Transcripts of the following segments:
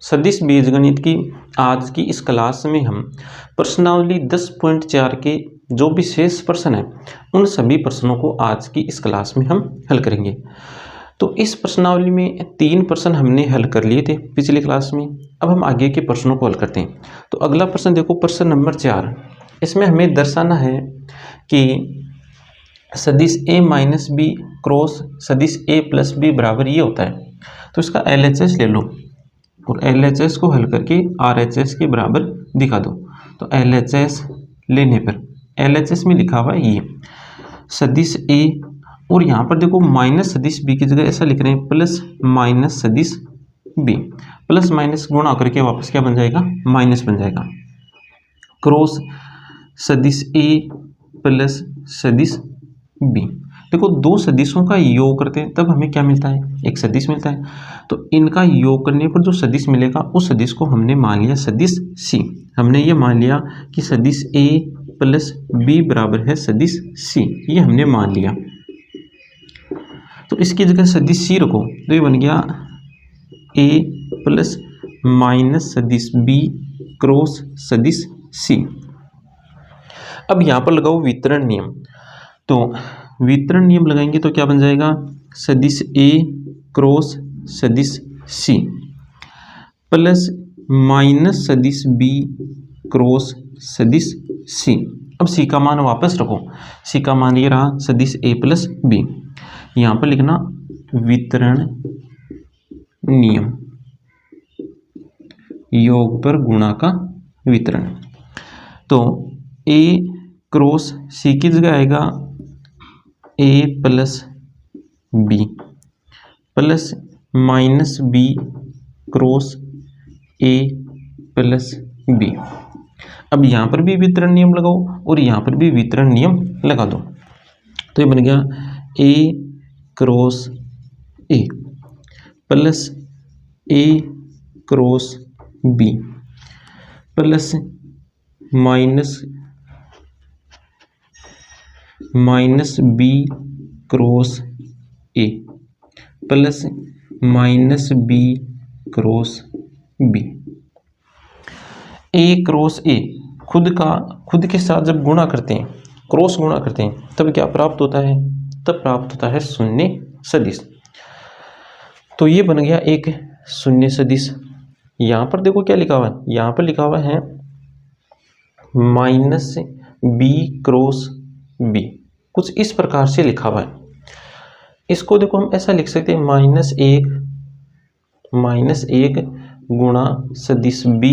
सदिश बीजगणित की आज की इस क्लास में हम प्रश्नावली 10.4 के जो भी शेष प्रश्न हैं उन सभी प्रश्नों को आज की इस क्लास में हम हल करेंगे। तो इस प्रश्नावली में 3 प्रश्न हमने हल कर लिए थे पिछली क्लास में। अब हम आगे के प्रश्नों को हल करते हैं। तो अगला प्रश्न देखो, प्रश्न नंबर 4। इसमें हमें दर्शाना है कि सदिश a माइनस बी क्रॉस सदिश a प्लस बी बराबर ये होता है। तो इसका LHS ले लो और LHS को हल करके RHS के बराबर दिखा दो। तो LHS लेने पर LHS में लिखा हुआ है ये सदिश a, और यहाँ पर देखो माइनस सदिश b की जगह ऐसा लिख रहे हैं प्लस माइनस सदिश b। प्लस माइनस गुणा करके वापस क्या बन जाएगा, माइनस बन जाएगा। क्रॉस सदिश a प्लस सदिश b। देखो दो सदिशों का योग करते हैं तब हमें क्या मिलता है, एक सदिश मिलता है। तो इनका योग करने पर जो सदिश मिलेगा उस सदिश को हमने मान लिया सदिश c। हमने ये मान लिया कि सदिश a प्लस b बराबर है सदिश c, ये हमने मान लिया। तो इसकी जगह सदिश c रखो तो ये बन गया a प्लस माइनस सदिश b क्रॉस सदिश c। अब यहाँ पर लगाओ वितरण नियम। तो वितरण नियम लगाएंगे तो क्या बन जाएगा, सदिश a क्रॉस सदिश c प्लस माइनस सदिश b क्रॉस सदिश c। अब c का मान वापस रखो, c का मान ये रहा सदिश a प्लस b। यहाँ पर लिखना वितरण नियम, योग पर गुणा का वितरण। तो a क्रॉस c की जगह आएगा a plus b plus minus b cross a plus b। अब यहाँ पर भी वितरण नियम लगाओ और यहाँ पर भी वितरण नियम लगा दो। तो ये बन गया a cross a plus a cross b plus minus b cross a plus minus b cross b। a cross a खुद के साथ जब गुणा करते हैं, क्रॉस गुणा करते हैं, तब क्या प्राप्त होता है, तब प्राप्त होता है शून्य सदिश। तो ये बन गया एक शून्य सदिश। यहाँ पर देखो क्या लिखा हुआ है, यहाँ पर लिखा हुआ है माइनस b क्रॉस b, कुछ इस प्रकार से लिखा हुआ है। इसको देखो हम ऐसा लिख सकते हैं माइनस एक गुणा सदिश b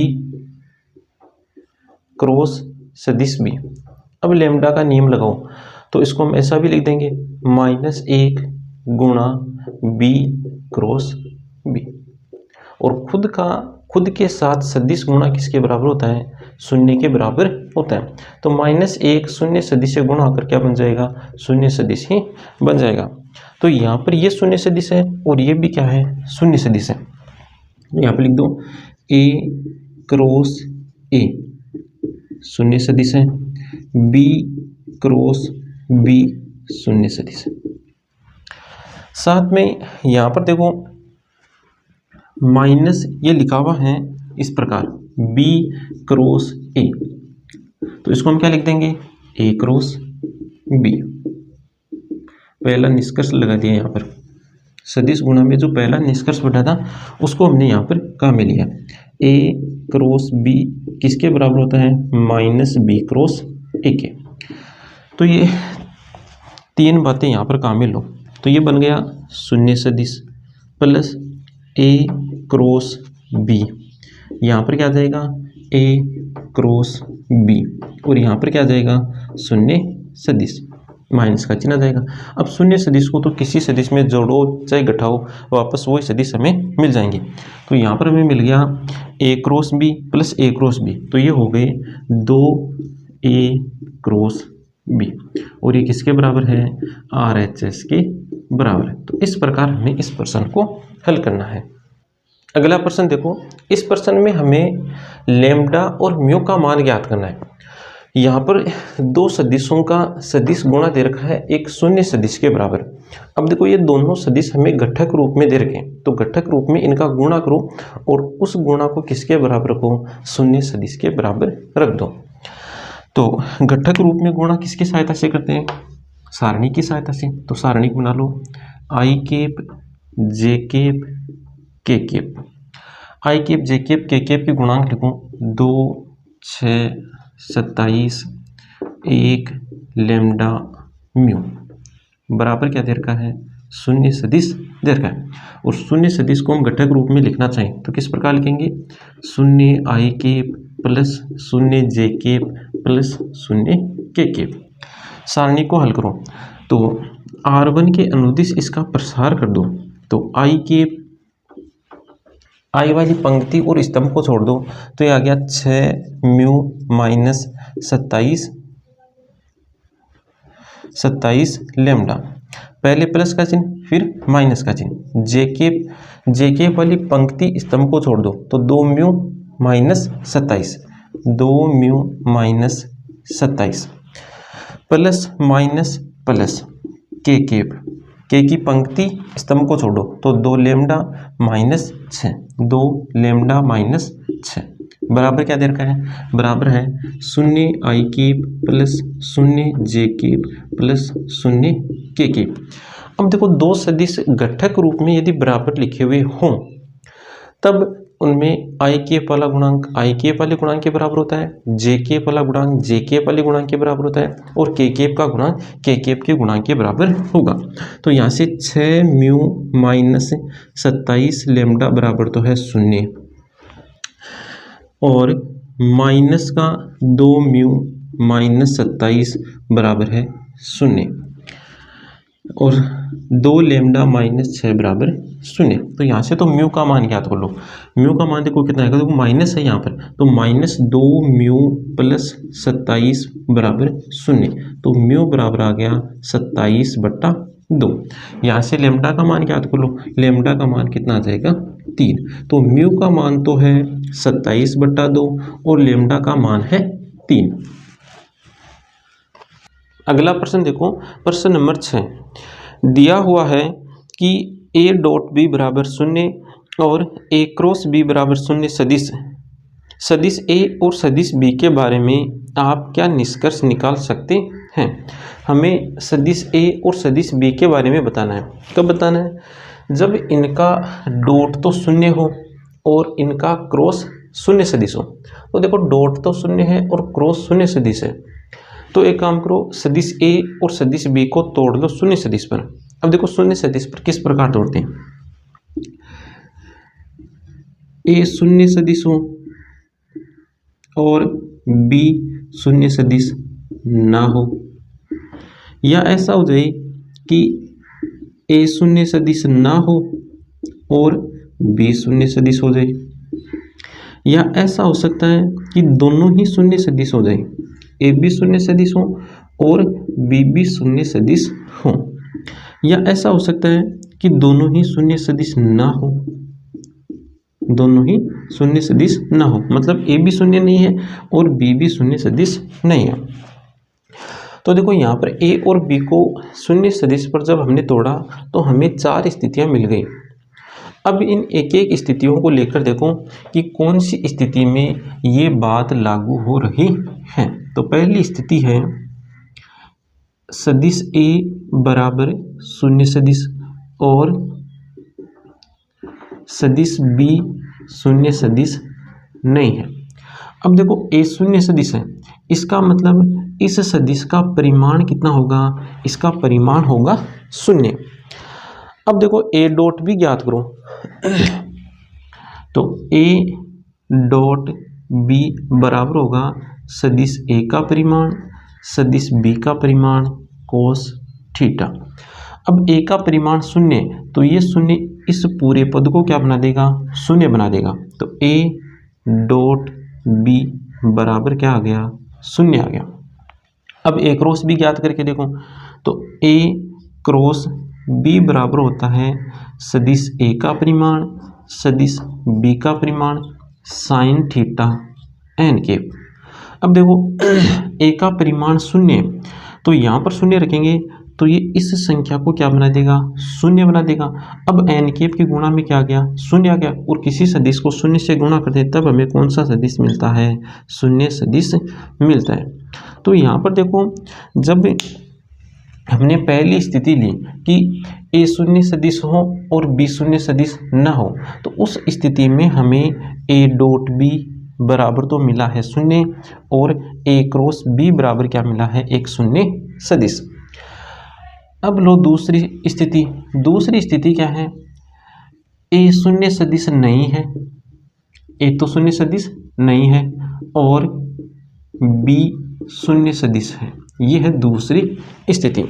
क्रॉस सदिश b। अब लेम्डा का नियम लगाओ तो इसको हम ऐसा भी लिख देंगे माइनस एक गुणा b क्रॉस b। और खुद के साथ सदिश गुणा किसके बराबर होता है, शून्य के बराबर होता है। तो माइनस एक शून्य सदिश से गुणा होकर क्या बन जाएगा, शून्य सदिश ही बन जाएगा। तो यहाँ पर ये शून्य सदिश है और ये भी क्या है, शून्य सदिश है। यहाँ पर लिख दो a क्रॉस a शून्य सदिश है, b क्रॉस b शून्य सदिश है। साथ में यहाँ पर देखो माइनस ये लिखा हुआ है इस प्रकार b क्रॉस a, तो इसको हम क्या लिख देंगे a क्रॉस b। पहला निष्कर्ष लगा दिया यहाँ पर, सदिश गुणा में जो पहला निष्कर्ष बैठा था उसको हमने यहाँ पर काम में लिया। a क्रॉस b किसके बराबर होता है, माइनस b क्रॉस a के। तो ये 3 बातें यहाँ पर काम में लो। तो ये बन गया शून्य सदिश प्लस a क्रॉस b, यहाँ पर क्या आ जाएगा a क्रॉस b, और यहाँ पर क्या आ जाएगा शून्य सदिश, माइनस का चिन्ह आ जाएगा। अब शून्य सदिश को तो किसी सदिश में जोड़ो चाहे घटाओ वापस वही सदिश हमें मिल जाएंगे। तो यहाँ पर हमें मिल गया a cross b plus a cross b, तो ये हो गए 2a क्रॉस b, और ये किसके बराबर है, RHS के बराबर है। तो इस प्रकार हमें इस प्रश्न को हल करना है। अगला प्रश्न देखो, इस प्रश्न में हमें लेम्डा और म्यू का मान ज्ञात करना है। यहाँ पर दो सदिशों का सदिश गुणा दे रखा है एक शून्य सदिश के बराबर। अब देखो ये दोनों सदिश हमें घटक रूप में दे रखे हैं, तो घटक रूप में इनका गुणा करो और उस गुणा को किसके बराबर रखो, शून्य सदिश के बराबर रख दो। तो घटक रूप में गुणा किसकी सहायता से करते हैं, सारणी की सहायता से। तो सारणी बना लो, आई केप जे केप के केप। आई केप जे केप के केप के गुणांक लिखूं 2 6 27 1 लैम्डा म्यू बराबर क्या दे रखा है, शून्य सदिश दे रखा है। और शून्य सदिश को हम घटक रूप में लिखना चाहें तो किस प्रकार लिखेंगे, शून्य आई केप प्लस शून्य जे केप प्लस शून्य के केप। सारणी को हल करो तो R1 के अनुदिश इसका प्रसार कर दो, तो आई केप आई वाली पंक्ति और स्तंभ को छोड़ दो तो ये आ गया 6 म्यू माइनस 27 लैम्डा, पहले प्लस का चिन्ह फिर माइनस का चिन्ह। जे केप वाली पंक्ति स्तंभ को छोड़ दो तो 2 mu minus 27 plus minus plus के केप, के की पंक्ति स्तंभ को छोड़ो तो 2 लैम्डा माइनस 6 बराबर क्या दे रखा है, बराबर है शून्य आई केप प्लस शून्य जे केप प्लस शून्य के केप। अब देखो दो सदिश घटक रूप में यदि बराबर लिखे हुए हों तब उनमें आई केप वाला गुणांक आई केप वाले गुणांक के बराबर होता है, जे केप वाला गुणांक जे केप वाले गुणांक के बराबर होता है और के केप का गुणांक के केप के गुणांक के बराबर होगा। तो यहाँ से 6 म्यू माइनस 27 लैम्डा बराबर तो है 0 और माइनस का 2 म्यू माइनस 27 बराबर है 0 और 2 लैम्डा माइनस 6 बराबर 0। तो यहाँ से तो म्यू का मान ज्ञात कर लो, म्यू का मान देखो कितना आएगा, देखो माइनस है यहाँ पर तो माइनस 2 म्यू प्लस 27 बराबर 0, तो म्यू बराबर आ गया 27/2। यहाँ से लैम्डा का मान ज्ञात कर लो, लैम्डा का मान कितना आ जाएगा 3, तो म्यू का मान तो है 27/2 और लैम्डा का मान है 3। अगला प्रश्न देखो, प्रश्न नंबर 6 दिया हुआ है कि a डॉट b बराबर 0 और a क्रॉस b बराबर 0 सदिश a और सदिश b के बारे में आप क्या निष्कर्ष निकाल सकते हैं। हमें सदिश a और सदिश b के बारे में बताना है। कब बताना है, जब इनका डॉट तो 0 हो और इनका क्रॉस 0 सदिश हो। तो देखो डॉट तो 0 है और क्रॉस 0 सदिश है, तो एक काम करो सदिश a और सदिश b को तोड़ लो 0 सदिश पर। अब देखो 0 सदिश पर किस प्रकार तोड़ते हैं, a 0 सदिश हो और b 0 सदिश ना हो, या ऐसा हो जाए कि a 0 सदिश ना हो और b 0 सदिश हो जाए, या ऐसा हो सकता है कि दोनों ही 0 सदिश हो जाए, ए भी 0 सदिश हो और बी भी 0 सदिश हो, या ऐसा हो सकता है कि दोनों ही 0 सदिश ना हो, दोनों ही 0 सदिश ना हो, मतलब ए भी 0 नहीं है और बी भी 0 सदिश नहीं है। तो देखो यहाँ पर ए और बी को 0 सदिश पर जब हमने तोड़ा तो हमें 4 स्थितियां मिल गई। अब इन एक एक स्थितियों को लेकर देखो कि कौन सी स्थिति में ये बात लागू हो रही है। तो पहली स्थिति है सदिश ए बराबर 0 सदिश और सदिश बी 0 सदिश नहीं है। अब देखो ए 0 सदिश है, इसका मतलब इस सदिश का परिमाण कितना होगा, इसका परिमाण होगा 0। अब देखो ए डॉट भी ज्ञात करो, तो ए डॉट बी बराबर होगा सदिश ए का परिमाण सदिश बी का परिमाण कोस थीटा। अब ए का परिमाण 0 तो ये 0 इस पूरे पद को क्या बना देगा, 0 बना देगा, तो ए डॉट बी बराबर क्या आ गया, 0 आ गया। अब ए क्रॉस बी ज्ञात करके देखो, तो ए क्रॉस बी बराबर होता है सदिश ए का परिमाण सदिश बी का परिमाण साइन थीटा एन के। अब देखो ए का परिमाण 0 तो यहाँ पर 0 रखेंगे तो ये इस संख्या को क्या बना देगा, शून्य बना देगा। अब एन कैप की गुणा में क्या आ गया, शून्य आ गया, और किसी सदिश को शून्य से गुणा करते हैं तब हमें कौन सा सदिश मिलता है, शून्य सदिश मिलता है। तो यहाँ पर देखो, जब हमने पहली स्थिति ली कि ए शून्य सदिश हो और बी शून्य सदिश न हो, तो उस स्थिति में हमें ए डॉट बी बराबर तो मिला है शून्य, और ए क्रॉस बी बराबर क्या मिला है, एक शून्य सदिश। अब लो दूसरी स्थिति। दूसरी स्थिति क्या है, ए शून्य सदिश नहीं है, ए तो शून्य सदिश नहीं है, और बी शून्य सदिश है। ये है दूसरी स्थिति।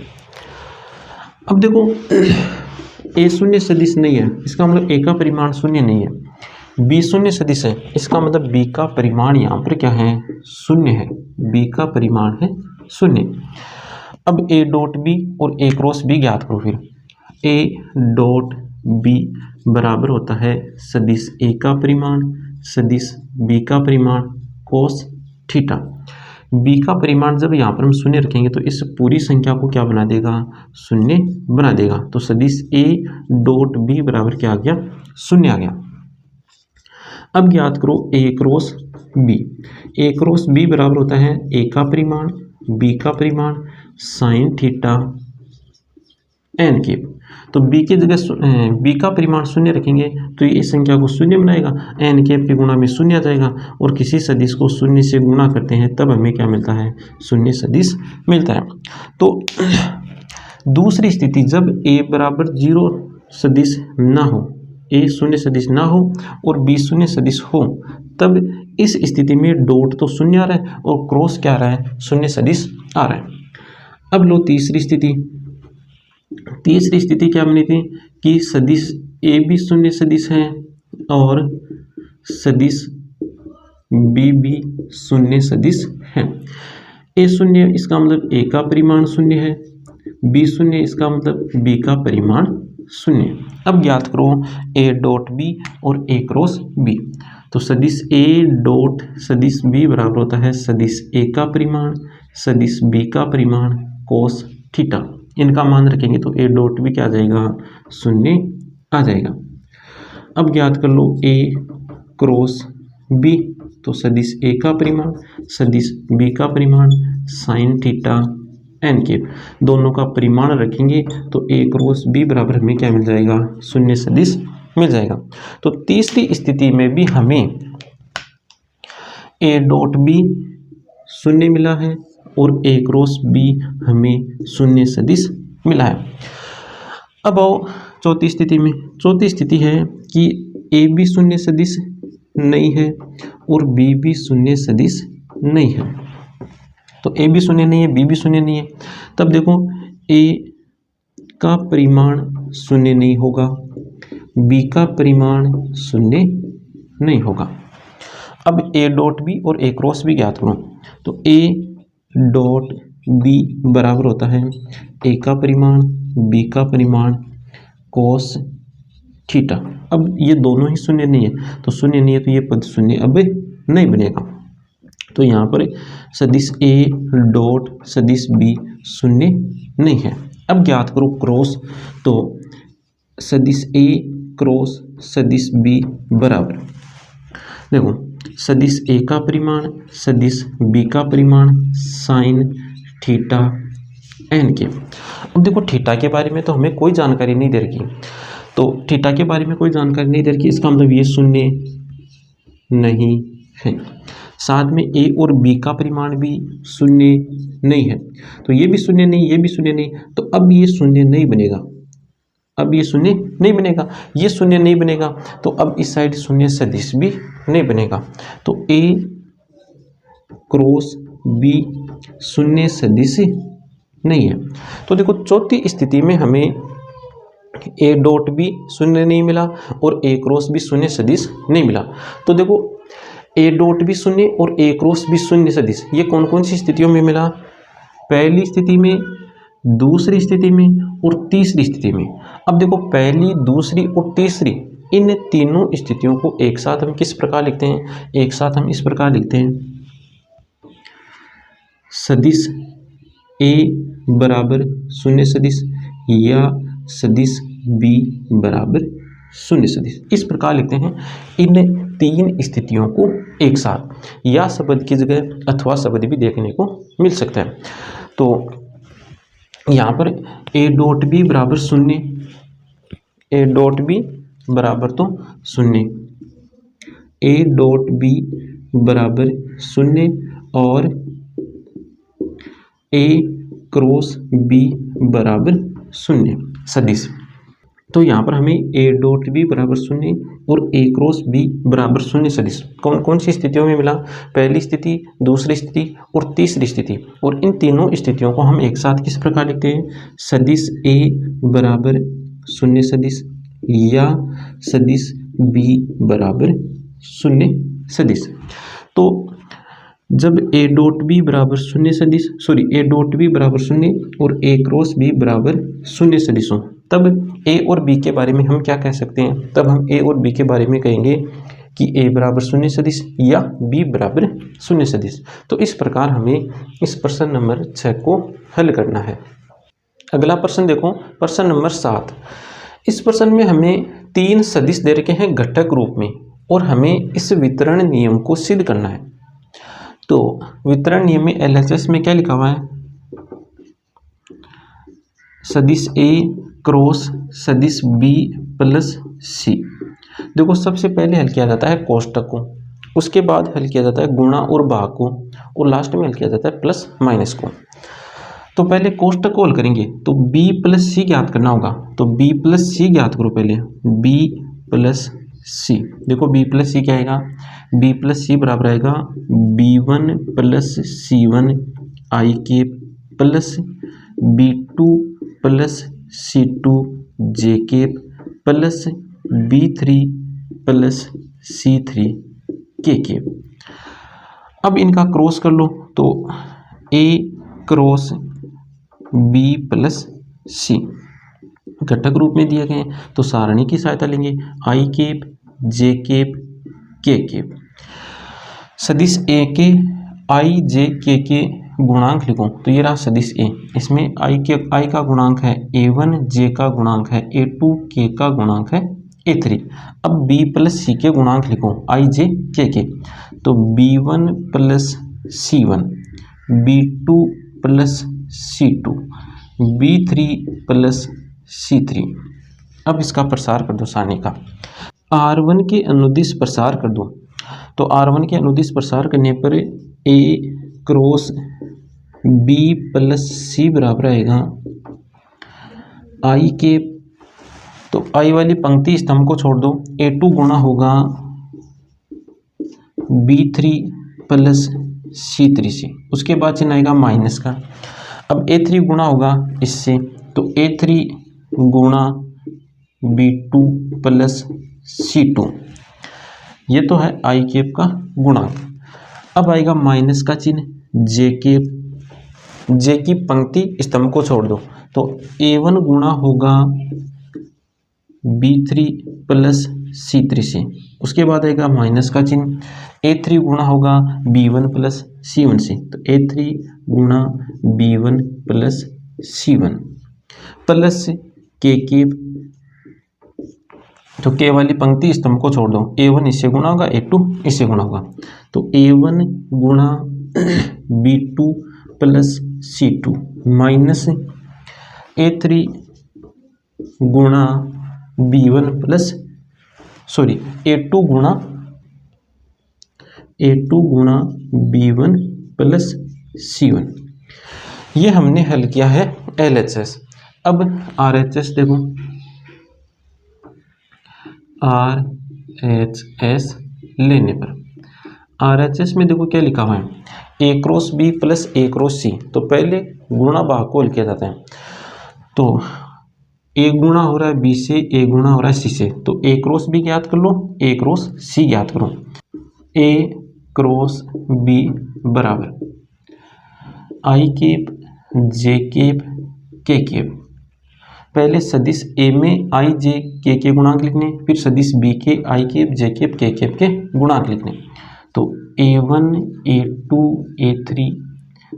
अब देखो, ए शून्य सदिश नहीं है, इसका मतलब ए का परिमाण शून्य नहीं है। बी शून्य सदिश है, इसका मतलब बी का परिमाण यहाँ पर क्या है, शून्य है। बी का परिमाण है शून्य। अब ए डॉट बी और ए क्रॉस बी ज्ञात करो। फिर ए डॉट बी बराबर होता है सदिश ए का परिमाण सदिश बी का परिमाण कोस थीटा। बी का परिमाण जब यहाँ पर हम शून्य रखेंगे तो इस पूरी संख्या को क्या बना देगा, शून्य बना देगा। तो सदिश ए डॉट बी बराबर क्या आ गया, शून्य आ गया। अब ज्ञात करो ए क्रॉस बी। ए क्रॉस बी बराबर होता है ए का परिमाण बी का परिमाण साइन थीटा एन कैप। तो बी की जगह बी का परिमाण शून्य रखेंगे तो ये इस संख्या को शून्य बनाएगा, एन कैप की गुणा में शून्य आ जाएगा, और किसी सदिश को शून्य से गुणा करते हैं तब हमें क्या मिलता है, शून्य सदिश मिलता है। तो दूसरी स्थिति, जब ए बराबर 0 सदिश ना हो, ए शून्य सदिश ना हो और बी शून्य सदिश हो, तब इस स्थिति में डॉट तो शून्य आ रहा है और क्रॉस क्या आ रहा है, शून्य सदिश आ रहा है। अब लो तीसरी स्थिति। तीसरी स्थिति क्या बनी थी कि सदिश ए भी शून्य सदिश है और सदिश बी भी शून्य सदिश है। ए शून्य इसका मतलब ए का परिमाण शून्य है, बी शून्य इसका मतलब बी का परिमाण शून्य। अब ज्ञात करो ए डॉट बी और ए क्रॉस बी। तो सदिश ए डॉट सदिश बी बराबर होता है सदिश ए का परिमाण सदिश बी का परिमाण कोस थीटा। इनका मान रखेंगे तो ए डॉट बी क्या आ जाएगा, शून्य आ जाएगा। अब ज्ञात कर लो ए क्रॉस बी। तो सदिश ए का परिमाण सदिश बी का परिमाण साइन थीटा एन कैप, दोनों का परिमाण रखेंगे तो ए क्रॉस बी बराबर हमें क्या मिल जाएगा, शून्य सदिश मिल जाएगा। तो तीसरी स्थिति में भी हमें ए डॉट बी शून्य मिला है और ए क्रॉस बी हमें शून्य सदिश मिला है। अब आओ चौथी स्थिति में। चौथी स्थिति है कि ए भी शून्य सदिश नहीं है और बी भी शून्य सदिश नहीं है। तो ए भी शून्य नहीं है, बी भी शून्य नहीं है, तब देखो ए का परिमाण शून्य नहीं होगा, बी का परिमाण शून्य नहीं होगा। अब ए डॉट बी और ए क्रॉस बी ज्ञात करो। तो ए डॉट बी बराबर होता है ए का परिमाण बी का परिमाण कोस थीटा। अब ये दोनों ही शून्य नहीं है, तो शून्य नहीं है तो ये पद शून्य अब नहीं बनेगा। तो यहाँ पर सदिश ए डॉट सदिश बी शून्य नहीं है। अब ज्ञात करो क्रॉस। तो सदिश ए क्रॉस सदिश बी बराबर, देखो सदिश ए का परिमाण सदिश बी का परिमाण साइन थीटा एन के। अब देखो थीटा के बारे में तो हमें कोई जानकारी नहीं दे रखी, तो थीटा के बारे में कोई जानकारी नहीं दे रखी, इसका मतलब ये शून्य नहीं है। साथ में ए और बी का परिमाण भी शून्य नहीं है, तो ये भी शून्य नहीं, ये भी शून्य नहीं, तो अब ये शून्य नहीं बनेगा। अब ये शून्य नहीं बनेगा, ये शून्य नहीं बनेगा, तो अब इस साइड शून्य सदिश भी नहीं बनेगा। तो ए क्रॉस बी शून्य सदिश नहीं है। तो देखो चौथी स्थिति में हमें ए डॉट बी शून्य नहीं मिला और ए क्रॉस भी शून्य सदिश नहीं मिला। तो देखो ए डॉट भी शून्य और ए क्रॉस भी शून्य सदिश, ये कौन कौन सी स्थितियों में मिला, पहली स्थिति में, दूसरी स्थिति में और तीसरी स्थिति में। अब देखो पहली, दूसरी और तीसरी, इन तीनों स्थितियों को एक साथ हम किस प्रकार लिखते हैं, एक साथ हम इस प्रकार लिखते हैं, सदिश ए बराबर शून्य सदिश या सदिश बी बराबर शून्य सदिश। इस प्रकार लिखते हैं इन तीन स्थितियों को एक साथ, या शब्द की जगह अथवा शब्द भी देखने को मिल सकता है। तो यहाँ पर ए डॉट बी बराबर शून्य, ए डॉट बी बराबर तो शून्य, ए डॉट बी बराबर शून्य और ए क्रॉस बी बराबर शून्य सदिश। तो यहाँ पर हमें ए डॉट बी बराबर शून्य और ए क्रॉस बी बराबर शून्य सदिश कौन कौन सी स्थितियों में मिला? पहली स्थिति, दूसरी स्थिति और तीसरी स्थिति। और इन तीनों स्थितियों को हम एक साथ किस प्रकार लिखते हैं? सदिश ए बराबर शून्य सदिश या सदिश बी बराबर शून्य सदिश। तो जब ए डॉट बी बराबर शून्य सदिश ए डॉट बी बराबर शून्य और ए क्रॉस बी बराबर शून्य सदिश हो, तब ए और बी के बारे में हम क्या कह सकते हैं? तब हम ए और बी के बारे में कहेंगे कि ए बराबर शून्य सदिश या बी बराबर शून्य सदिश। तो इस प्रकार हमें इस प्रश्न नंबर 6 को हल करना है। अगला प्रश्न देखो, प्रश्न नंबर 7। इस प्रश्न में हमें 3 सदिश दे रखे हैं घटक रूप में और हमें इस वितरण नियम को सिद्ध करना है। तो वितरण नियम में LHS में क्या लिखा हुआ है? सदिश ए क्रॉस सदिश बी प्लस सी। देखो सबसे पहले हल किया जाता है कोष्टक को, उसके बाद हल किया जाता है गुणा और भाग को, और लास्ट में हल किया जाता है प्लस माइनस को। तो पहले कोष्टक को हल करेंगे तो b प्लस सी ज्ञात करना होगा। तो b प्लस सी ज्ञात करो पहले, b प्लस सी। देखो b प्लस सी क्या आएगा? b प्लस सी बराबर आएगा b1 प्लस c1 आई के प्लस b2 प्लस c2 जे के प्लस b3 प्लस c3 के। अब इनका क्रॉस कर लो तो a क्रॉस b प्लस सी घटक रूप में दिए गए हैं, तो सारणी की सहायता लेंगे आई केप जे केप के केप। सदिश ए के आई जे के गुणांक लिखो तो ये रहा सदिश ए, इसमें आई का गुणांक है a1, जे का गुणांक है a2, के का गुणांक है a3। अब b प्लस सी के गुणांक लिखो आई जे के, तो b1 plus c1, b2 plus c2, b3 plus c3। अब इसका प्रसार कर दो सारणी का, r1 के अनुदिश प्रसार कर दो। तो r1 के अनुदिश प्रसार करने पर a क्रॉस b प्लस सी बराबर आएगा आई के। तो आई वाली पंक्ति स्तंभ को छोड़ दो, a2 गुणा होगा b3 प्लस c3 से, उसके बाद चिन्ह आएगा माइनस का। अब a3 गुणा होगा इससे, तो a3 गुणा b2 प्लस c2, ये तो है आई केप का गुणांक। अब आएगा माइनस का चिन्ह जे केप, जे की पंक्ति स्तंभ को छोड़ दो, तो a1 गुणा होगा b3 प्लस c3 से, उसके बाद आएगा माइनस का चिन्ह, a3 गुणा होगा b1 प्लस c1 से, तो a3 गुणा b1 प्लस c1 प्लस के। तो के वाली पंक्ति स्तंभ को छोड़ दो, a1 इससे गुणा होगा, a2 इससे गुणा होगा, तो a1 गुणा b2 plus c2 minus a3 गुणा b1 प्लस a2 गुणा b1 प्लस c1। ये हमने हल किया है LHS। अब RHS देखो, RHS लेने पर RHS में देखो क्या लिखा हुआ है, a cross b plus a cross c। तो पहले गुणा भाग को हल किया जाता है, तो a गुणा हो रहा है b से, a गुणा हो रहा है c से, तो a क्रॉस b ज्ञात कर लो, a क्रॉस c ज्ञात करो। a क्रॉस b बराबर आई केप जे केप के केप। पहले सदिश ए में आई जे के गुणांक लिखने, फिर सदिश बी के आई केप जे केप के गुणांक लिखने। तो a1 a2 a3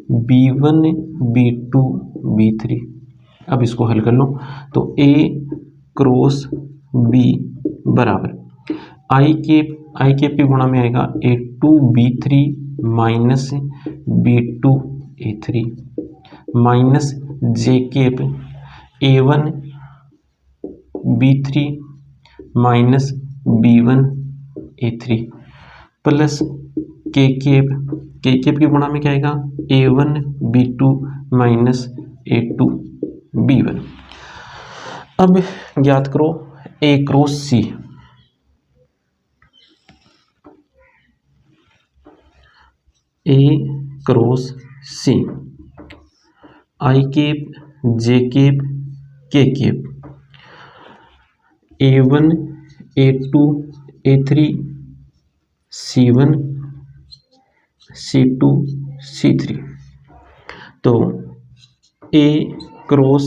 B1 B2 B3। अब इसको हल कर लो तो A क्रॉस B बराबर आई कैप के गुणा में आएगा A2 B3 minus B2 A3 minus J cap A1 B3 minus B1 A3 plus के कैप के गुणा में क्या आएगा A1 B2 minus A2 B1। अब ज्ञात करो A cross C। A cross C I cap J cap के cap A1 A2 A3 C1 C2 C3। तो A क्रॉस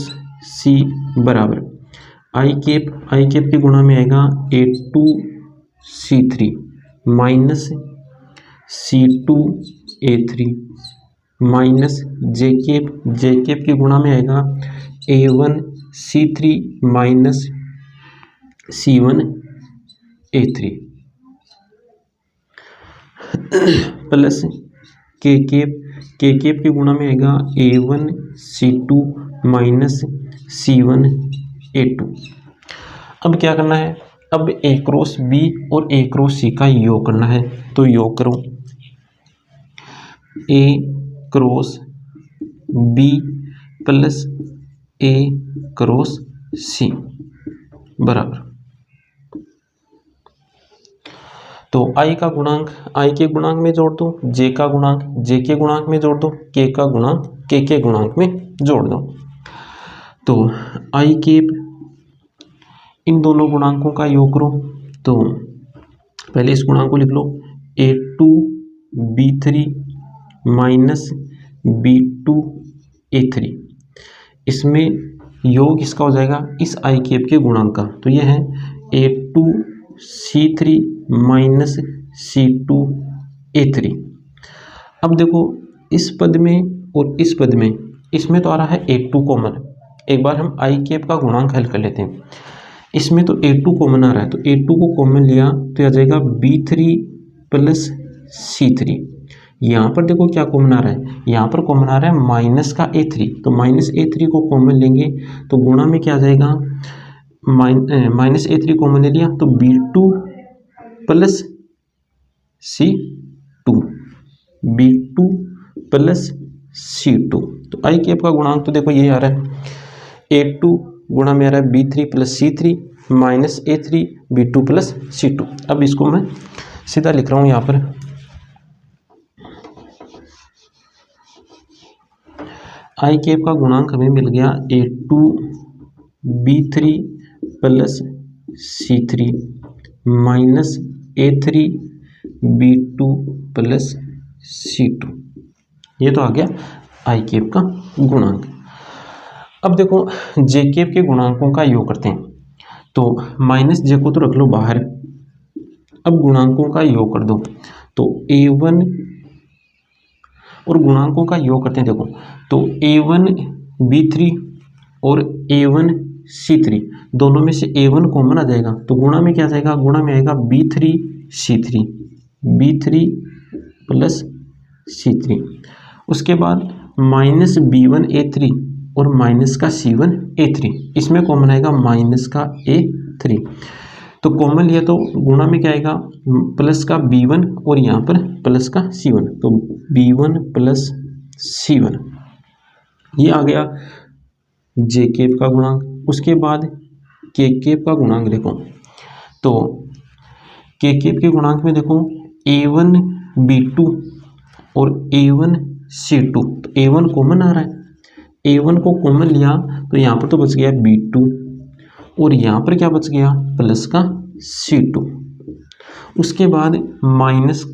C बराबर आई कैप के गुणा में आएगा A2 C3 minus C2 A3 minus J cap के गुणा में आएगा A1 C3 minus C1 A3 plus के कैप के गुणा में आएगा A1 C2 minus C1 A2। अब क्या करना है, अब A क्रॉस B और A क्रॉस C का योग करना है। तो योग करो A cross B plus A cross C बराबर तो I के गुणांक में जोड़ दो, J के गुणांक में जोड़ दो, K का गुणांक K के गुणांक में जोड़ दो। तो I कैप इन दोनों गुणांकों का योग करो। तो पहले इस गुणांक को लिख लो A2 B3 minus B2 A3। इसमें योग इसका हो जाएगा इस I कैप के गुणांक का। तो यह है A2 C3 minus C2 A3। अब देखो इस पद में और इस पद में इसमें तो आ रहा है A2 कॉमन। एक बार हम I कैप का गुणांक हल कर लेते हैं। इसमें तो A2 कॉमन आ रहा है, तो A2 को कॉमन लिया तो आ जाएगा B3 प्लस C3। यहाँ पर देखो क्या कॉमन आ रहा है, यहाँ पर कॉमन आ रहा है माइनस का A3। तो माइनस A3 को कॉमन लेंगे तो गुणा में क्या आ जाएगा, माइनस A3 कॉमन ले लिया तो B2 plus C2 B2 plus C2। तो आई कैप का गुणांक तो देखो ये आ रहा है A2 गुणा में आ रहा है B3 plus C3 minus A3 B2 plus C2। अब इसको मैं सीधा लिख रहा हूँ यहाँ पर आई कैप का गुणांक हमें मिल गया A2 B3 plus C3 minus A3 B2 plus C2। ये तो आ गया आई कैप का गुणांक। अब देखो जे कैप के गुणांकों का योग करते हैं। तो माइनस जे को तो रख लो बाहर, अब गुणांकों का योग कर दो। तो A1 और गुणांकों का योग करते हैं। देखो तो A1 B3 और A1 C3 दोनों में से A1 कॉमन आ जाएगा तो गुणा में क्या आ जाएगा, गुणा में आएगा B3 C3 B3 plus C3। उसके बाद माइनस B1 A3 और माइनस का C1 A3, इसमें कॉमन आएगा माइनस का A3। तो कॉमन लिया तो गुणा में क्या आएगा, प्लस का B1 और यहाँ पर प्लस का C1। तो B1 प्लस C1 ये आ गया जे कैप का गुणांक। उसके बाद के कैप का गुणांक देखो। तो के कैप के गुणांक में देखो A1 B2 और A1 C2। तो A1 कॉमन आ रहा है, A1 को कॉमन लिया तो यहाँ पर तो बच गया B2 और यहाँ पर क्या बच गया, प्लस का C2। उसके बाद माइनस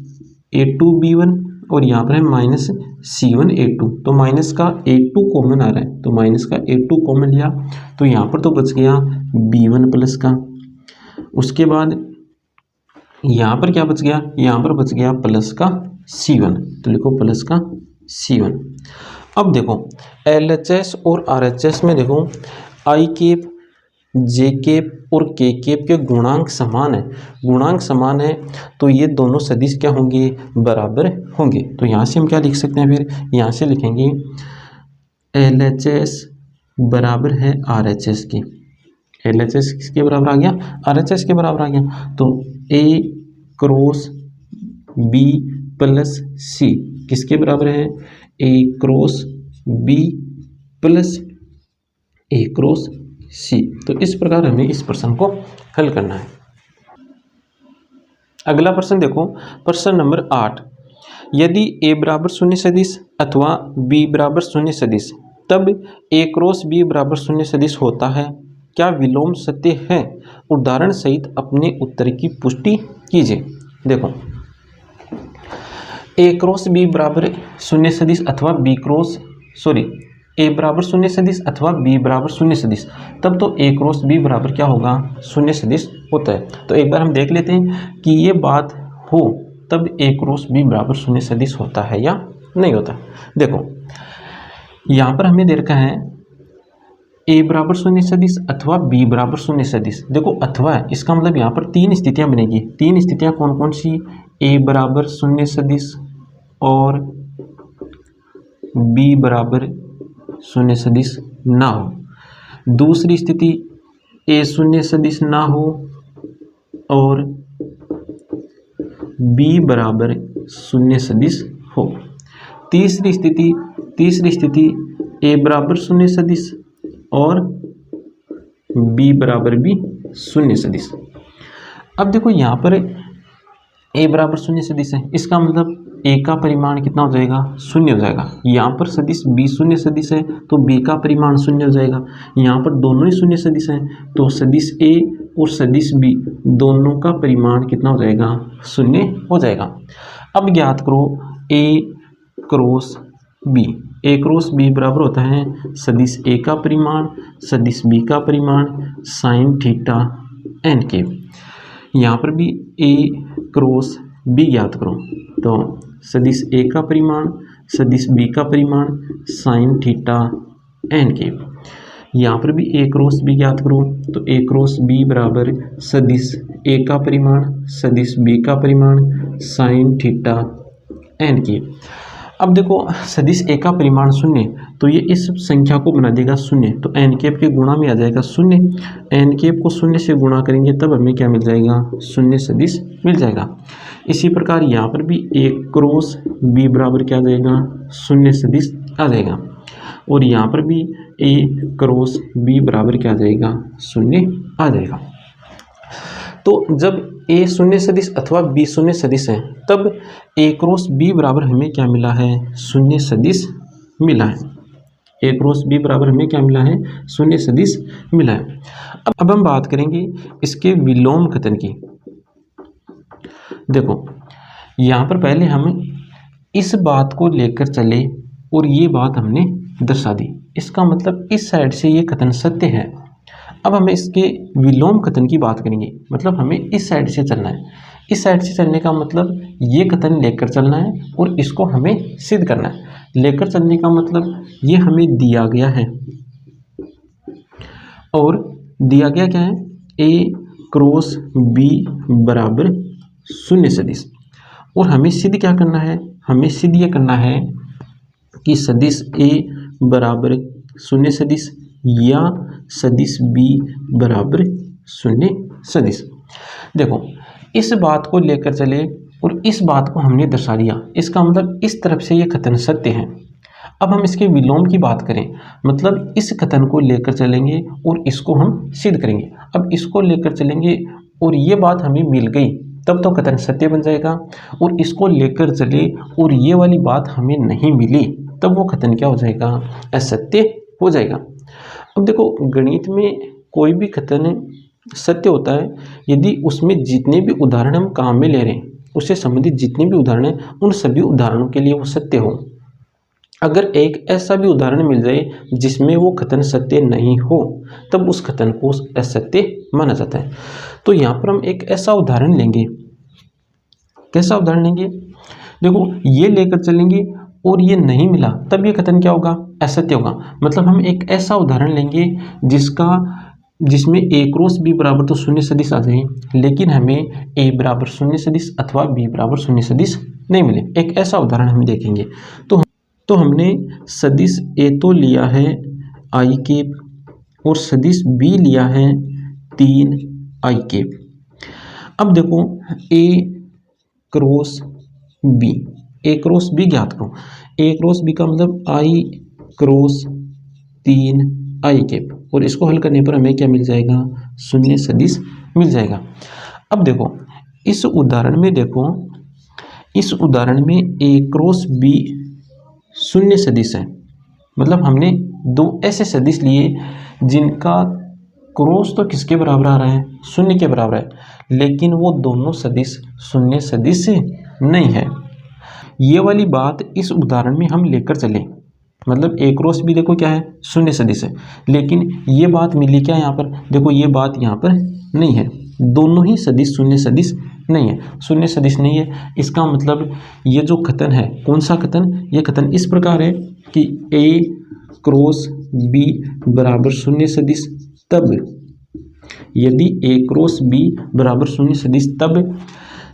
A2 B1 और यहाँ पर है माइनस C1 A2। तो माइनस का A2 कॉमन आ रहा है तो माइनस का A2 कॉमन लिया तो यहाँ पर तो बच गया B1 प्लस का। उसके बाद यहाँ पर क्या बच गया, यहाँ पर बच गया प्लस का C1। तो लिखो प्लस का C1। अब देखो LHS और RHS में देखो I कैप, J कैप और K कैप के गुणांक समान है। गुणांक समान है तो ये दोनों सदिश क्या होंगे, बराबर होंगे। तो यहाँ से हम क्या लिख सकते हैं, फिर यहाँ से लिखेंगे LHS बराबर है RHS की। LHS किसके बराबर आ गया, RHS के बराबर आ गया। तो A cross B plus C किसके बराबर है, A cross B plus A cross C। तो इस प्रकार हमें इस प्रश्न को हल करना है। अगला प्रश्न देखो, प्रश्न नंबर 8। यदि A बराबर शून्य सदिश अथवा B बराबर शून्य सदिश तब A क्रॉस B बराबर शून्य सदिश होता है, क्या विलोम सत्य है? उदाहरण सहित अपने उत्तर की पुष्टि कीजिए। देखो A क्रॉस B बराबर शून्य सदिश अथवा A बराबर शून्य सदिश अथवा B बराबर शून्य सदिश, तब तो A क्रॉस B बराबर क्या होगा, शून्य सदिश होता है। तो एक बार हम देख लेते हैं कि ये बात हो तब A क्रॉस B बराबर शून्य सदिश होता है या नहीं होता। देखो यहाँ पर हमें दे रखा है A बराबर शून्य सदिश अथवा B बराबर शून्य सदिश। देखो अथवा है, इसका मतलब यहाँ पर तीन स्थितियाँ बनेगी। तीन स्थितियाँ कौन कौन सी, A बराबर शून्य सदिश और B बराबर शून्य सदिश ना हो। दूसरी स्थिति A शून्य सदिश ना हो और B बराबर शून्य सदिश हो। तीसरी स्थिति A बराबर शून्य सदिश और B बराबर भी शून्य सदिश। अब देखो यहाँ पर A बराबर शून्य सदिश है, इसका मतलब A का परिमाण कितना हो जाएगा, शून्य हो जाएगा। यहाँ पर सदिश B शून्य सदिश है तो B का परिमाण शून्य हो जाएगा। यहाँ पर दोनों ही शून्य सदिश हैं तो सदिश A और सदिश B दोनों का परिमाण कितना हो जाएगा, शून्य हो जाएगा। अब ज्ञात करो A cross B। A cross B बराबर होता है सदिश A का परिमाण सदिश B का परिमाण साइन थीटा n के। यहाँ पर भी A क्रॉस B ज्ञात करो तो सदिश A का परिमाण सदिश B का परिमाण साइन थीटा n के। यहाँ पर भी A क्रॉस B ज्ञात करो तो A क्रॉस B बराबर सदिश A का परिमाण सदिश B का परिमाण साइन थीटा n के। अब देखो सदिश A का परिमाण शून्य तो ये इस संख्या को बना देगा शून्य, तो n कैप के गुणा में आ जाएगा शून्य। n कैप को शून्य से गुणा करेंगे तब हमें क्या मिल जाएगा, शून्य सदिश मिल जाएगा। इसी प्रकार यहाँ पर भी A क्रॉस B बराबर क्या आ जाएगा, शून्य सदिश आ जाएगा। और यहाँ पर भी A क्रॉस B बराबर क्या आ जाएगा, शून्य आ जाएगा। तो जब A शून्य सदिश अथवा B शून्य सदिश है तब A क्रॉस B बराबर हमें क्या मिला है, शून्य सदिश मिला है। A क्रॉस B बराबर हमें क्या मिला है, शून्य सदिश मिला है। अब हम बात करेंगे इसके विलोम कथन की। देखो यहाँ पर पहले हम इस बात को लेकर चले और ये बात हमने दर्शा दी, इसका मतलब इस साइड से ये कथन सत्य है। अब हमें इसके विलोम कथन की बात करेंगे, मतलब हमें इस साइड से चलना है। इस साइड से चलने का मतलब ये कथन लेकर चलना है और इसको हमें सिद्ध करना है। लेकर चलने का मतलब ये हमें दिया गया है और दिया गया क्या है, A क्रॉस B बराबर शून्य सदिश। और हमें सिद्ध क्या करना है, हमें सिद्ध ये करना है कि सदिश A बराबर शून्य सदिश या सदिश B बराबर शून्य सदिश। देखो इस बात को लेकर चले और इस बात को हमने दर्शा दिया, इसका मतलब इस तरफ से ये कथन सत्य है। अब हम इसके विलोम की बात करें, मतलब इस कथन को लेकर चलेंगे और इसको हम सिद्ध करेंगे। अब इसको लेकर चलेंगे और ये बात हमें मिल गई तब तो कथन सत्य बन जाएगा, और इसको लेकर चले और ये वाली बात हमें नहीं मिली तब वो कथन क्या हो जाएगा, असत्य हो जाएगा। अब देखो गणित में कोई भी कथन सत्य होता है यदि उसमें जितने भी उदाहरण हम काम में ले रहे हैं, उससे संबंधित जितने भी उदाहरण हैं उन सभी उदाहरणों के लिए वो सत्य हो। अगर एक ऐसा भी उदाहरण मिल जाए जिसमें वो कथन सत्य नहीं हो तब उस कथन को असत्य माना जाता है। तो यहाँ पर हम एक ऐसा उदाहरण लेंगे, कैसा उदाहरण लेंगे, देखो ये लेकर चलेंगे और ये नहीं मिला तब ये कथन क्या होगा, असत्य होगा। मतलब हम एक ऐसा उदाहरण लेंगे जिसमें a क्रॉस b बराबर तो शून्य सदिश आ जाए, लेकिन हमें a बराबर शून्य सदिश अथवा b बराबर शून्य सदिश नहीं मिले। एक ऐसा उदाहरण हम देखेंगे। तो हमने सदिश a तो लिया है i कैप और सदिश b लिया है 3i कैप। अब देखो a क्रॉस b ज्ञात करो। a क्रॉस b का मतलब i क्रॉस 3i कैप, और इसको हल करने पर हमें क्या मिल जाएगा, शून्य सदिश मिल जाएगा। अब देखो इस उदाहरण में a क्रॉस b शून्य सदिश है। मतलब हमने दो ऐसे सदिश लिए जिनका क्रॉस तो किसके बराबर आ रहा है, शून्य के बराबर है, लेकिन वो दोनों सदिश शून्य सदिश नहीं है। ये वाली बात इस उदाहरण में हम लेकर चले। मतलब a क्रॉस b देखो क्या है, शून्य सदिश है, लेकिन ये बात मिली क्या यहाँ पर, देखो ये बात यहाँ पर नहीं है। दोनों ही सदिश शून्य सदिश नहीं है, शून्य सदिश नहीं है। इसका मतलब ये जो कथन है, कौन सा कथन, ये कथन इस प्रकार है कि a क्रॉस b बराबर शून्य सदिश तब, यदि a क्रॉस b बराबर शून्य सदिश तब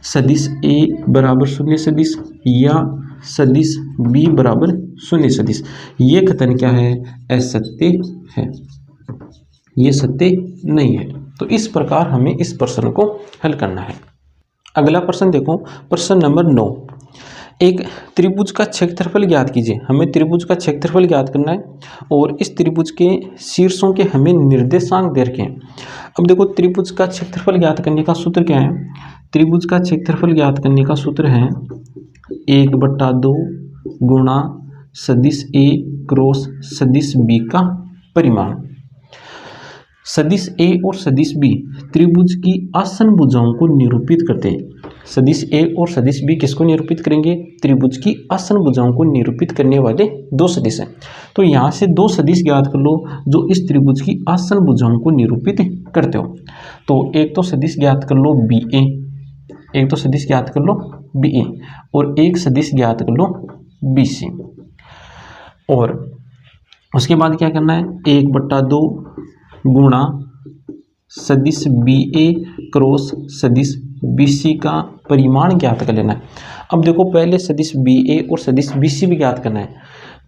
सदिश a बराबर शून्य सदिश या सदिश b बराबर शून्य सदिश। ये कथन क्या है, असत्य है, ये सत्य नहीं है। तो इस प्रकार हमें इस प्रश्न को हल करना है। अगला प्रश्न देखो, प्रश्न नंबर 9। एक त्रिभुज का क्षेत्रफल ज्ञात कीजिए। हमें त्रिभुज का क्षेत्रफल ज्ञात करना है और इस त्रिभुज के शीर्षों के हमें निर्देशांक दे रखे हैं। अब देखो त्रिभुज का क्षेत्रफल ज्ञात करने का सूत्र क्या है, त्रिभुज का क्षेत्रफल ज्ञात करने का सूत्र है 1/2 गुणा सदिश a क्रॉस सदिश b का परिमाण। सदिश a और सदिश b त्रिभुज की आसन्न भुजाओं को निरूपित करते हैं। सदिश a और सदिश b किसको निरूपित करेंगे, त्रिभुज की आसन्न भुजाओं को निरूपित करने वाले दो सदिश हैं। तो यहाँ से दो सदिश ज्ञात कर लो जो इस त्रिभुज की आसन्न भुजाओं को निरूपित करते हो। तो एक तो सदिश ज्ञात कर लो ba, एक तो सदिश ज्ञात कर लो ba और एक सदिश ज्ञात कर लो bc। और उसके बाद क्या करना है, 1/2 गुणा सदिश ba क्रॉस सदिश bc का परिमाण ज्ञात कर लेना है। अब देखो पहले सदिश ba और सदिश bc भी ज्ञात करना है।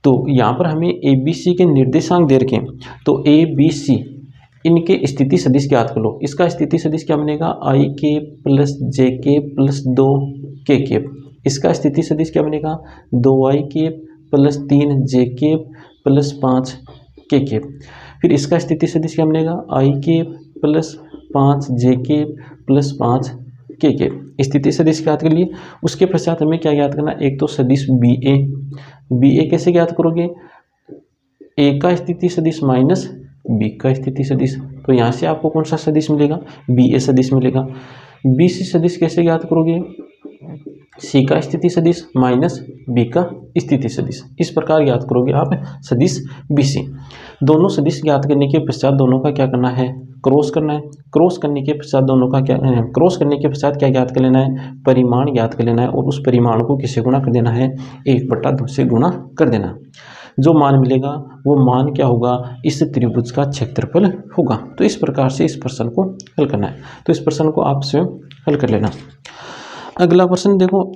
तो यहाँ पर हमें abc के निर्देशांक दे रखे, तो abc इनके स्थिति सदिश ज्ञात कर लो। इसका स्थिति सदिश क्या बनेगा, i के प्लस j के प्लस 2k के। इसका स्थिति सदिश क्या बनेगा, 2i के प्लस 3j के प्लस 5k के। फिर इसका स्थिति सदिश क्या बनेगा, i के प्लस 5j के प्लस 5k के। स्थिति सदिश ज्ञात कर लिए। उसके पश्चात हमें क्या ज्ञात करना, एक तो सदिश ba कैसे ज्ञात करोगे, a का स्थिति सदिश माइनस b का स्थिति सदिश। तो यहाँ से आपको कौन सा सदिश मिलेगा, ba सदिश मिलेगा। bc सदिश कैसे ज्ञात करोगे, c का स्थिति सदिश माइनस b का स्थिति सदिश। इस प्रकार ज्ञात करोगे आप सदिश bc। दोनों सदिश ज्ञात करने के पश्चात दोनों का क्या करना है, क्रॉस करना है। क्रॉस करने के पश्चात क्या ज्ञात कर लेना है, परिमाण ज्ञात कर लेना है। और उस परिमाण को किससे गुणा कर देना है, 1/2 से गुणा कर देना। जो मान मिलेगा वो मान क्या होगा, इस त्रिभुज का क्षेत्रफल होगा। तो इस प्रकार से इस प्रश्न को हल करना है। तो इस प्रश्न को आप स्वयं हल कर लेना। अगला प्रश्न देखो,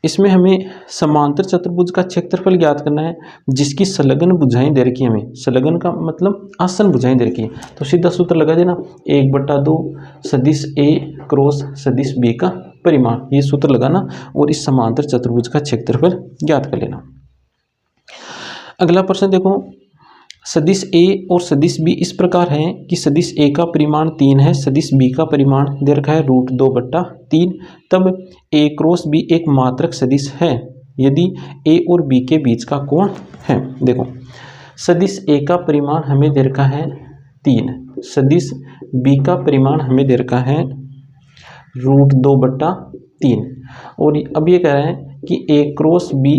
इसमें हमें समांतर चतुर्भुज का क्षेत्रफल ज्ञात करना है जिसकी संलग्न भुजाएं दे रखी है। हमें संलग्न का मतलब आसन्न भुजाएं दे रखी है। तो सीधा सूत्र लगा देना, 1/2 सदिश a क्रॉस सदिश b का परिमाण, ये सूत्र लगाना और इस समांतर चतुर्भुज का क्षेत्रफल ज्ञात कर लेना। अगला प्रश्न देखो, सदिश a और सदिश b इस प्रकार है कि सदिश a का परिमाण 3 है, सदिश b का परिमाण दे रखा है √2/3। तब a क्रॉस b एक मात्रक सदिश है यदि a और b के बीच का कोण है। देखो सदिश a का परिमाण हमें दे रखा है 3, सदिश b का परिमाण हमें दे रखा है √2/3। और अब ये कह रहे हैं कि a क्रॉस b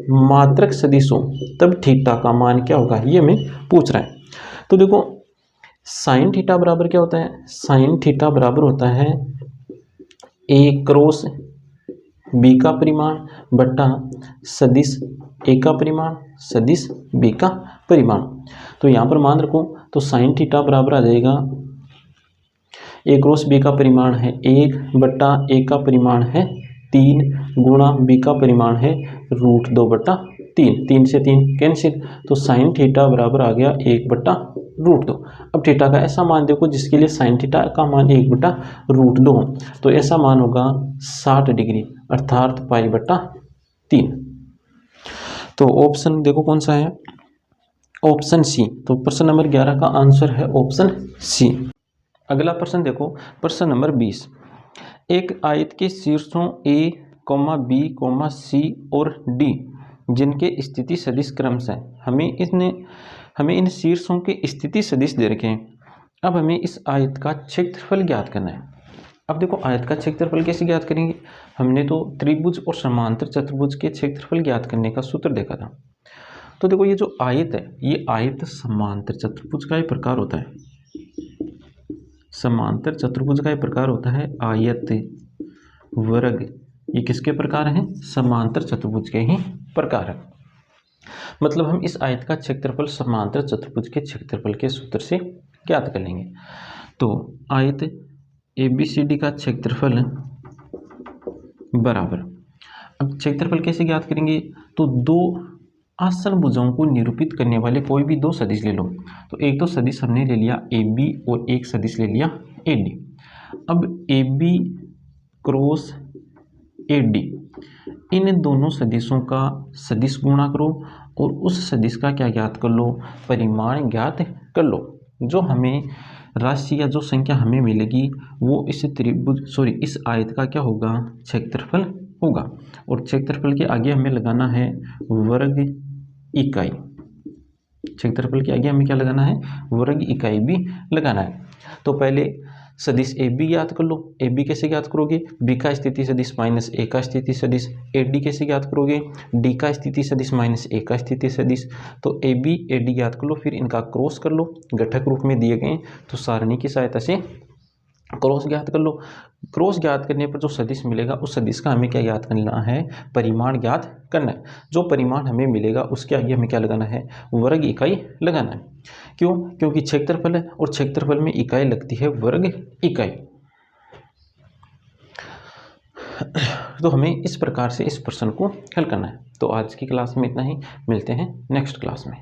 मात्रक सदिश हो तब थीटा का मान क्या होगा, ये हमें पूछ रहा है। तो देखो साइन थीटा बराबर क्या होता है, साइन थीटा बराबर होता है a क्रॉस b का परिमाण बट्टा सदिश ए का परिमाण सदिश बी का परिमाण। तो यहाँ पर मान रखो तो साइन थीटा बराबर आ जाएगा ए क्रॉस बी का परिमाण है 1 बटा ए का परिमाण है 3 गुणा बी का परिमाण है √2 बटा 3। 3 से 3 कैंसिल, तो साइन थीटा बराबर आ गया 1 बटा √2। अब थीटा का ऐसा मान देखो जिसके लिए साइन थीटा का मान 1 बटा √2 हो, तो ऐसा मान होगा 60 डिग्री अर्थात पाई बटा 3। तो ऑप्शन देखो कौन सा है, ऑप्शन सी। तो प्रश्न नंबर 11 का आंसर है ऑप्शन सी। अगला प्रश्न देखो, प्रश्न नंबर 20। एक आयत के शीर्षों A, B, C और D जिनके स्थिति सदिश क्रम से हमें इन शीर्षों के स्थिति सदिश दे रखे हैं। अब हमें इस आयत का क्षेत्रफल ज्ञात करना है। अब देखो आयत का क्षेत्रफल कैसे ज्ञात करेंगे, हमने तो त्रिभुज और समांतर चतुर्भुज के क्षेत्रफल ज्ञात करने का सूत्र देखा था। तो देखो ये जो आयत है, ये आयत समांतर चतुर्भुज का ही प्रकार होता है। समांतर चतुर्भुज का ही प्रकार होता है आयत वर्ग, ये किसके प्रकार हैं, समांतर चतुर्भुज के ही प्रकार है। मतलब हम इस आयत का क्षेत्रफल समांतर चतुर्भुज के क्षेत्रफल के सूत्र से ज्ञात कर लेंगे। तो आयत ABCD का क्षेत्रफल बराबर, अब क्षेत्रफल कैसे ज्ञात करेंगे, तो दो आसन भुजाओं को निरूपित करने वाले कोई भी दो सदिश ले लो। तो एक तो सदिश हमने ले लिया AB और एक सदिश ले लिया AD। अब AB क्रॉस AD, इन दोनों सदिशों का सदिश गुणा करो और उस सदिश का क्या ज्ञात कर लो, परिमाण ज्ञात कर लो। जो हमें राशि या जो संख्या हमें मिलेगी वो इस आयत का क्या होगा, क्षेत्रफल होगा। और क्षेत्रफल के आगे हमें लगाना है वर्ग इकाई। क्षेत्रफल के आगे हमें क्या लगाना है, वर्ग इकाई भी लगाना है। तो पहले सदिश AB ज्ञात कर लो। AB कैसे ज्ञात करोगे, B का स्थिति सदिश माइनस A का स्थिति सदिश। AD कैसे ज्ञात करोगे, D का स्थिति सदिश माइनस A का स्थिति सदिश। तो AB AD ज्ञात कर लो, फिर इनका क्रॉस कर लो, घटक रूप में दिए गए तो सारणी की सहायता से क्रॉस ज्ञात कर लो। क्रॉस ज्ञात करने पर जो सदिश मिलेगा उस सदिश का हमें क्या ज्ञात करना है, परिमाण ज्ञात करना है। जो परिमाण हमें मिलेगा उसके आगे हमें क्या लगाना है, वर्ग इकाई लगाना है। क्यों, क्योंकि क्षेत्रफल है और क्षेत्रफल में इकाई लगती है वर्ग इकाई। तो हमें इस प्रकार से इस प्रश्न को हल करना है। तो आज की क्लास में इतना ही, मिलते हैं नेक्स्ट क्लास में।